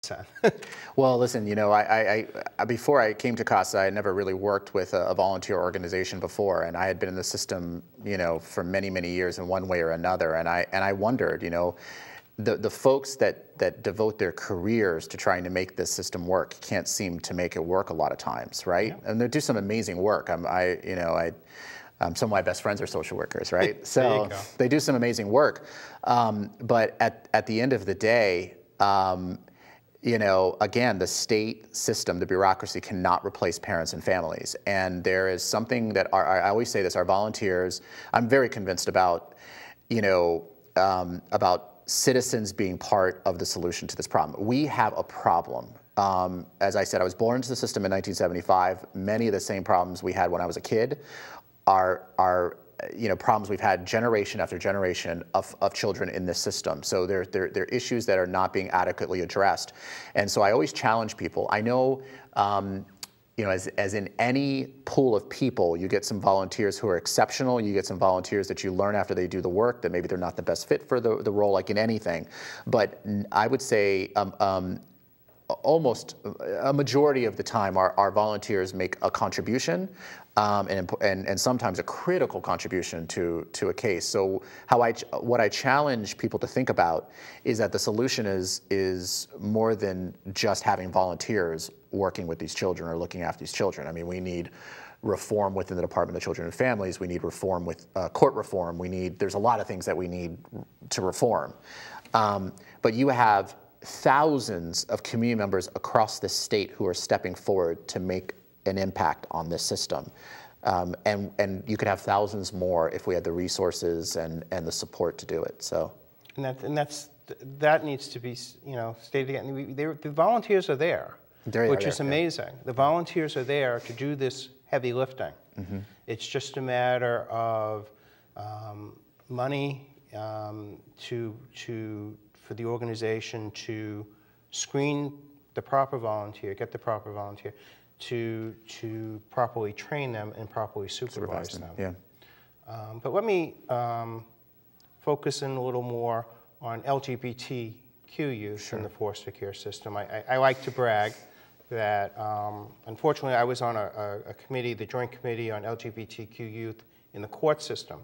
percent. Well, listen, you know, before I came to CASA, I had never really worked with a volunteer organization before, and I had been in the system, you know, for many, many years in one way or another, and I wondered, you know, the folks that devote their careers to trying to make this system work can't seem to make it work a lot of times, right? Yeah. And they do some amazing work. Some of my best friends are social workers, right? So they do some amazing work, but at the end of the day, you know, again, the state system, the bureaucracy cannot replace parents and families. And there is something that I always say this, our volunteers, I'm very convinced about, you know, about citizens being part of the solution to this problem. We have a problem. As I said, I was born into the system in 1975. Many of the same problems we had when I was a kid are you know, problems we've had generation after generation of children in this system. So they're issues that are not being adequately addressed. And so I always challenge people. I know, you know, as in any pool of people, you get some volunteers who are exceptional, you get some volunteers that you learn after they do the work, that maybe they're not the best fit for the role, like in anything. But I would say almost a majority of the time our volunteers make a contribution, and sometimes a critical contribution to a case. So what I challenge people to think about is that the solution is more than just having volunteers working with these children or looking after these children. I mean, we need reform within the Department of Children and Families. We need reform with court reform. There's a lot of things that we need to reform. But you have thousands of community members across the state who are stepping forward to make an impact on this system. And you could have thousands more if we had the resources and the support to do it. So, that needs to be, you know, stated again. The volunteers are there, which is amazing. The volunteers are there to do this heavy lifting. Mm-hmm. It's just a matter of money for the organization to screen the proper volunteer, get the proper volunteer, to properly train them and properly supervise them. Yeah. But let me focus in a little more on LGBTQ youth in the foster care system. I like to brag that, unfortunately, I was on a committee, the Joint Committee on LGBTQ Youth in the court system.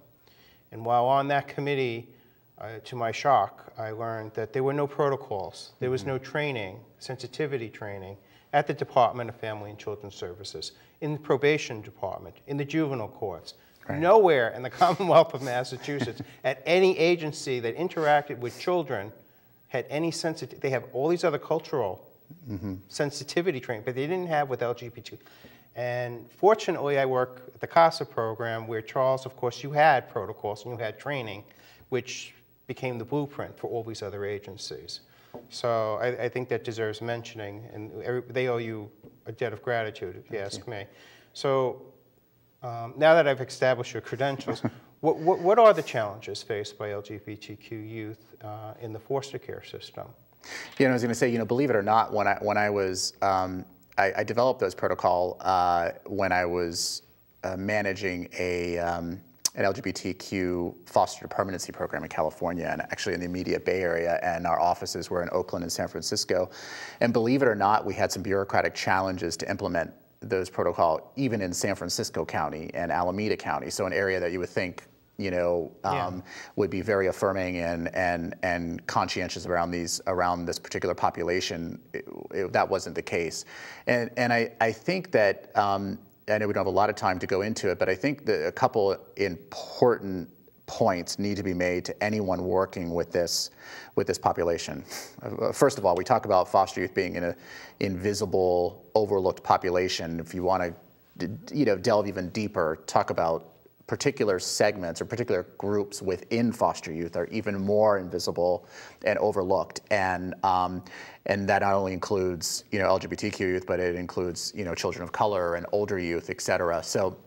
And while on that committee, to my shock, I learned that there were no protocols. There was no training, sensitivity training, at the Department of Family and Children's Services, in the probation department, in the juvenile courts. Right. Nowhere in the Commonwealth of Massachusetts, at any agency that interacted with children, had any sensitivity. They have all these other cultural sensitivity training, but they didn't have with LGBT. And fortunately, I work at the CASA program, where, Charles, of course, you had protocols and you had training, which became the blueprint for all these other agencies. So I think that deserves mentioning, and they owe you a debt of gratitude, if you ask me. So now that I've established your credentials, what are the challenges faced by LGBTQ youth in the foster care system? You know, I was going to say, you know, believe it or not, when I was, I developed those protocol when I was managing an LGBTQ foster permanency program in California, and actually in the immediate Bay Area, and our offices were in Oakland and San Francisco. And believe it or not, we had some bureaucratic challenges to implement those protocol, even in San Francisco County and Alameda County, so an area that you would think, you know, would be very affirming and conscientious around this particular population. That wasn't the case. And I think that, I know we don't have a lot of time to go into it, but I think that a couple important points need to be made to anyone working with this population. First of all, we talk about foster youth being an invisible, overlooked population. If you want to, you know, delve even deeper, talk about particular segments or particular groups within foster youth are even more invisible and overlooked, and that not only includes, you know, LGBTQ youth, but it includes, you know, children of color and older youth, et cetera. So,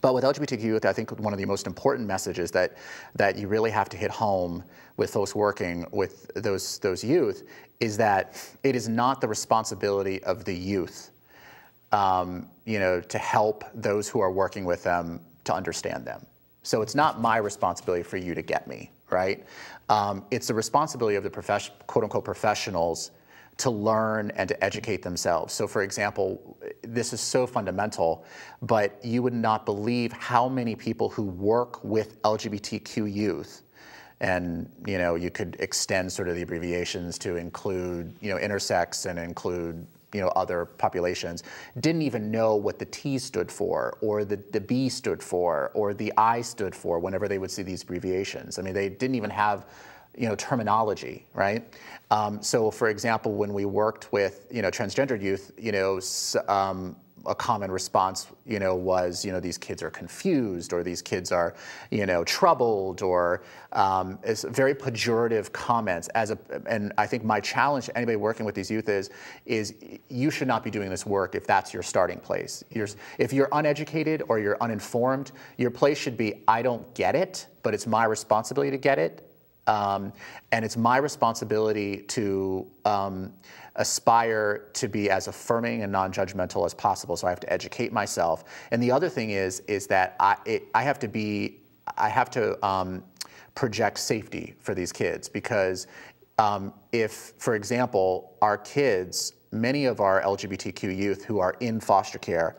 but with LGBTQ youth, I think one of the most important messages that you really have to hit home with folks working with those youth is that it is not the responsibility of the youth, you know, to help those who are working with them to understand them. So it's not my responsibility for you to get me, right? It's the responsibility of the quote-unquote professionals to learn and to educate themselves. So for example, this is so fundamental, but you would not believe how many people who work with LGBTQ youth, and you could extend sort of the abbreviations to include intersex and include other populations, didn't even know what the T stood for, or the B stood for, or the I stood for whenever they would see these abbreviations. I mean, they didn't even have terminology, right? So for example, when we worked with transgendered youth, a common response was these kids are confused, or these kids are troubled, or it's very pejorative comments. And I think my challenge to anybody working with these youth is you should not be doing this work if that's your starting place. If you're uneducated or you're uninformed, your place should be, I don't get it, but it's my responsibility to get it. And it's my responsibility to aspire to be as affirming and non-judgmental as possible. So I have to educate myself. And the other thing is that I have to project safety for these kids, because if, for example, our kids, many of our LGBTQ youth who are in foster care,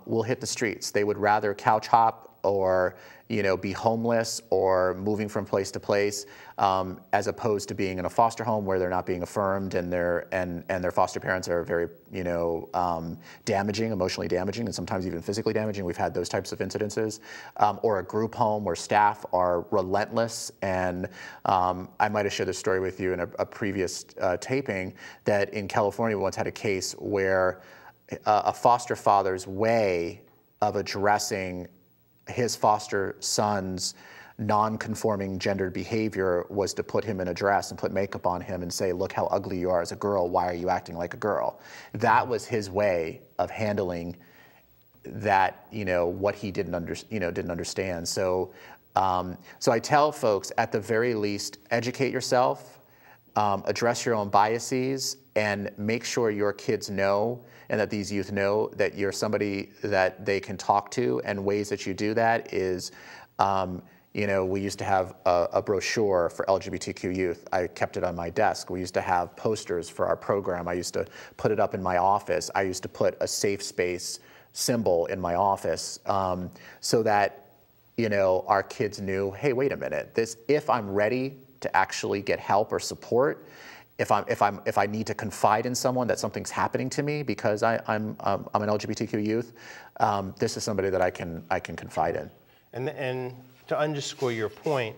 will hit the streets. They would rather couch hop or be homeless or moving from place to place, as opposed to being in a foster home where they're not being affirmed, and their foster parents are very damaging, emotionally damaging, and sometimes even physically damaging. We've had those types of incidences, or a group home where staff are relentless. And I might have shared this story with you in a previous taping, that in California we once had a case where a foster father's way of addressing his foster son's non-conforming gendered behavior was to put him in a dress and put makeup on him and say, look how ugly you are as a girl, why are you acting like a girl? That was his way of handling that, what he didn't understand. So, so I tell folks, at the very least, educate yourself, address your own biases, and make sure your kids know, and that these youth know, that you're somebody that they can talk to. And ways that you do that is, we used to have a brochure for LGBTQ youth. I kept it on my desk. We used to have posters for our program. I used to put it up in my office. I used to put a safe space symbol in my office, so that our kids knew, hey, wait a minute, if I'm ready to actually get help or support, if I need to confide in someone that something's happening to me because I'm an LGBTQ youth, this is somebody that I can confide in. And to underscore your point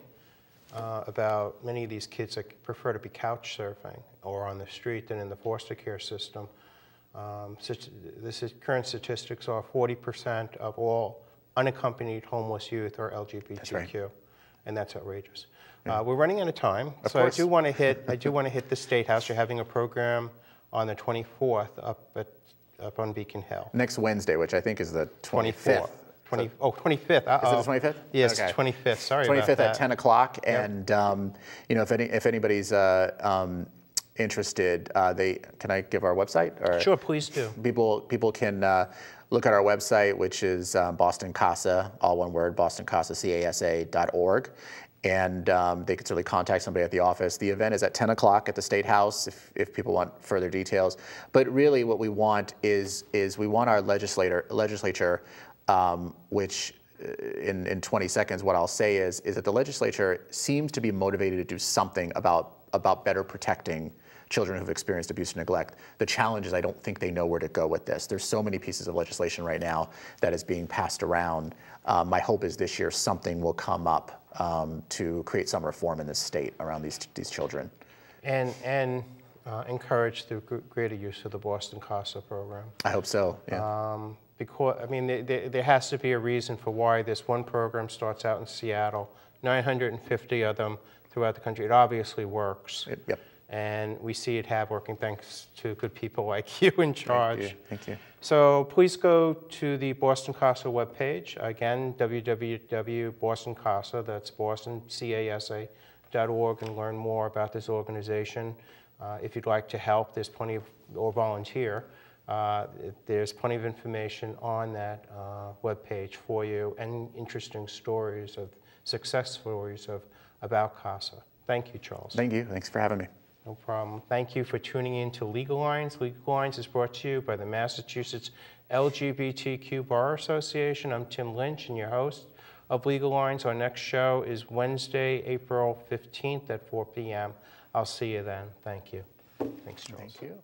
about many of these kids that prefer to be couch surfing or on the street than in the foster care system, current statistics are 40% of all unaccompanied homeless youth are LGBTQ. That's right. And that's outrageous. We're running out of time, of so course. I do want to hit the State House. You're having a program on the 24th up on Beacon Hill. Next Wednesday, which I think is the 25th. 25th. Uh-oh. Is it the 25th? Yes, okay. 25th. Sorry about that. 25th at 10 o'clock. Yep. And if anybody's interested, can I give our website? Or sure, please do. People can look at our website, which is Boston CASA, all one word, bostoncasa.org. And they can certainly contact somebody at the office. The event is at 10 o'clock at the State House if people want further details. But really what we want is we want our legislature, which in 20 seconds what I'll say is that the legislature seems to be motivated to do something about better protecting children who've experienced abuse and neglect. The challenge is I don't think they know where to go with this. There's so many pieces of legislation right now that is being passed around. My hope is this year something will come up to create some reform in this state around these children. And encourage the greater use of the Boston CASA program. I hope so, yeah. Because, I mean, there has to be a reason for why this one program starts out in Seattle, 950 of them throughout the country. It obviously works. Yep. And we see it working thanks to good people like you in charge. Thank you. So please go to the Boston CASA webpage. Again, www.bostoncasa, that's bostoncasa.org, and learn more about this organization. If you'd like to help, there's plenty of, or volunteer, there's plenty of information on that webpage for you, and interesting stories of success stories about CASA. Thank you, Charles. Thank you. Thanks for having me. No problem. Thank you for tuning in to Legal Lines. Legal Lines is brought to you by the Massachusetts LGBTQ Bar Association. I'm Tim Lynch and your host of Legal Lines. Our next show is Wednesday, April 15th at 4 p.m. I'll see you then. Thank you. Thanks, Charles. Thank you.